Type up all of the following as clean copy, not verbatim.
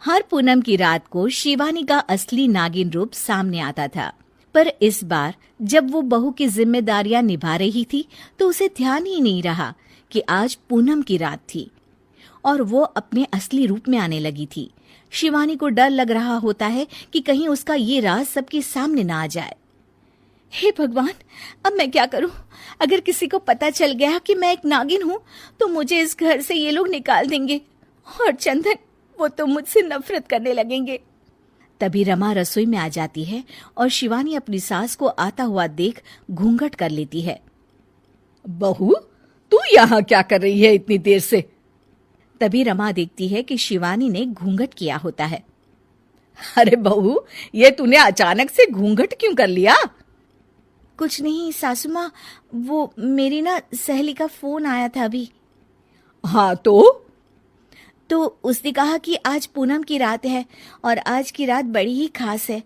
हर पूनम की रात को शिवानी का असली नागिन रूप सामने आता था, पर इस बार जब वो बहू की जिम्मेदारियां निभा रही थी तो उसे ध्यान ही नहीं रहा कि आज पूनम की रात थी और वो अपने असली रूप में आने लगी थी। शिवानी को डर लग रहा होता है कि कहीं उसका ये राज सबके सामने ना आ जाए। हे भगवान, अब मैं क्या करूं? अगर किसी को पता चल गया कि मैं एक नागिन हूं तो मुझे इस घर से ये लोग निकाल देंगे और चंदन, वो तो मुझसे नफरत करने लगेंगे। तभी रमा रसोई में आ जाती है और शिवानी अपनी सास को आता हुआ देख घूंघट कर लेती है। बहू, तू यहाँ क्या कर रही है इतनी देर से? तभी रमा देखती है कि शिवानी ने घूंघट किया होता है। अरे बहू, ये तूने अचानक से घूंघट क्यों कर लिया? कुछ नहीं सासू माँ, वो मेरी ना सहेली का फोन आया था अभी। हाँ तो उसने कहा कि आज पूनम की रात है और आज की रात बड़ी ही खास है,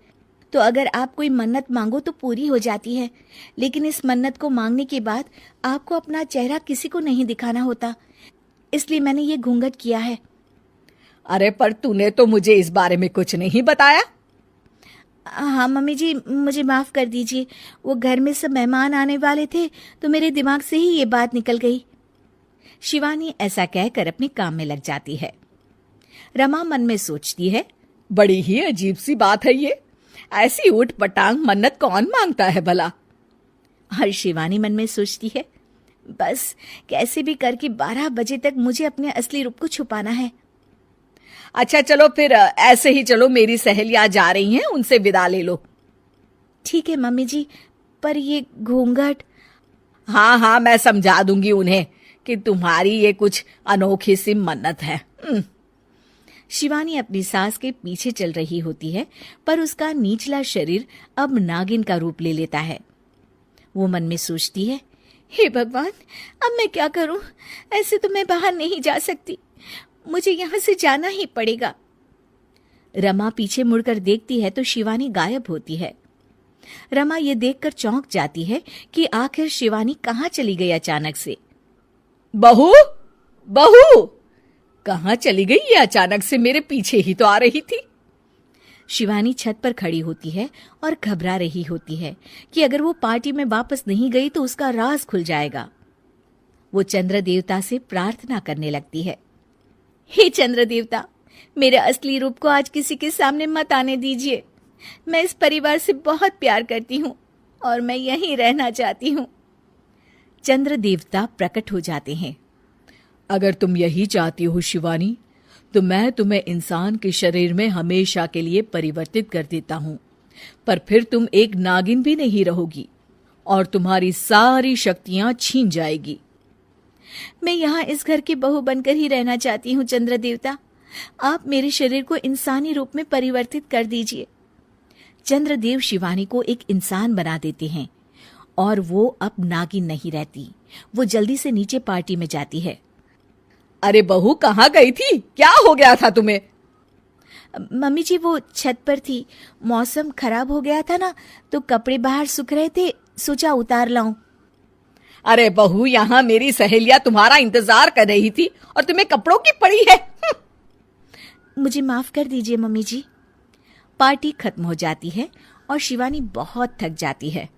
तो अगर आप कोई मन्नत मांगो तो पूरी हो जाती है, लेकिन इस मन्नत को मांगने के बाद आपको अपना चेहरा किसी को नहीं दिखाना होता, इसलिए मैंने ये घूंघट किया है। अरे पर तूने तो मुझे इस बारे में कुछ नहीं बताया। हाँ मम्मी जी, मुझे माफ कर दीजिए, वो घर में सब मेहमान आने वाले थे तो मेरे दिमाग से ही ये बात निकल गई। शिवानी ऐसा कहकर अपने काम में लग जाती है। रमा मन में सोचती है, बड़ी ही अजीब सी बात है ये, ऐसी ऊट पटांग मन्नत कौन मांगता है भला? और शिवानी मन में सोचती है, बस कैसे भी करके 12 बजे तक मुझे अपने असली रूप को छुपाना है। अच्छा चलो फिर ऐसे ही चलो, मेरी सहेलियां जा रही हैं, उनसे विदा ले लो। ठीक है मम्मी जी, पर ये घूंघट। हाँ, मैं समझा दूंगी उन्हें कि तुम्हारी ये कुछ अनोखी सी मन्नत है। शिवानी अपनी सास के पीछे चल रही होती है, पर उसका निचला शरीर अब नागिन का रूप ले लेता है। वो मन में सोचती है, हे भगवान, अब मैं क्या करूं? ऐसे तो मैं बाहर नहीं जा सकती, मुझे यहाँ से जाना ही पड़ेगा। रमा पीछे मुड़कर देखती है तो शिवानी गायब होती है। रमा ये देखकर चौंक जाती है कि आखिर शिवानी कहाँ चली गई अचानक से। बहू, कहाँ चली गई ये अचानक से? मेरे पीछे ही तो आ रही थी। शिवानी छत पर खड़ी होती है और घबरा रही होती है कि अगर वो पार्टी में वापस नहीं गई तो उसका राज खुल जाएगा। वो चंद्र देवता से प्रार्थना करने लगती है, हे चंद्र देवता, मेरे असली रूप को आज किसी के सामने मत आने दीजिए। मैं इस परिवार से बहुत प्यार करती हूँ और मैं यहीं रहना चाहती हूँ। चंद्र देवता प्रकट हो जाते हैं। अगर तुम यही चाहती हो शिवानी, तो मैं तुम्हें इंसान के शरीर में हमेशा के लिए परिवर्तित कर देता हूँ, पर फिर तुम एक नागिन भी नहीं रहोगी और तुम्हारी सारी शक्तियां छीन जाएगी। मैं यहाँ इस घर की बहू बनकर ही रहना चाहती हूँ चंद्र देवता, आप मेरे शरीर को इंसानी रूप में परिवर्तित कर दीजिए। चंद्रदेव शिवानी को एक इंसान बना देते हैं और वो अब नागिन नहीं रहती। वो जल्दी से नीचे पार्टी में जाती है। अरे बहू, कहाँ गई थी? क्या हो गया था तुम्हें? मम्मी जी, वो छत पर थी, मौसम खराब हो गया था ना, तो कपड़े बाहर सूख रहे थे, सोचा उतार लाऊं। अरे बहू, यहाँ मेरी सहेलियां तुम्हारा इंतजार कर रही थी और तुम्हें कपड़ों की पड़ी है। मुझे माफ कर दीजिए मम्मी जी। पार्टी खत्म हो जाती है और शिवानी बहुत थक जाती है।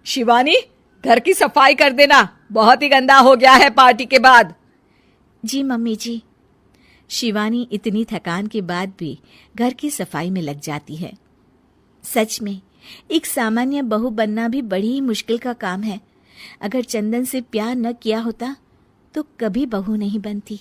शिवानी, घर की सफाई कर देना, बहुत ही गंदा हो गया है पार्टी के बाद। जी मम्मी जी। शिवानी इतनी थकान के बाद भी घर की सफाई में लग जाती है। सच में एक सामान्य बहू बनना भी बड़ी ही मुश्किल का काम है। अगर चंदन से प्यार न किया होता तो कभी बहू नहीं बनती।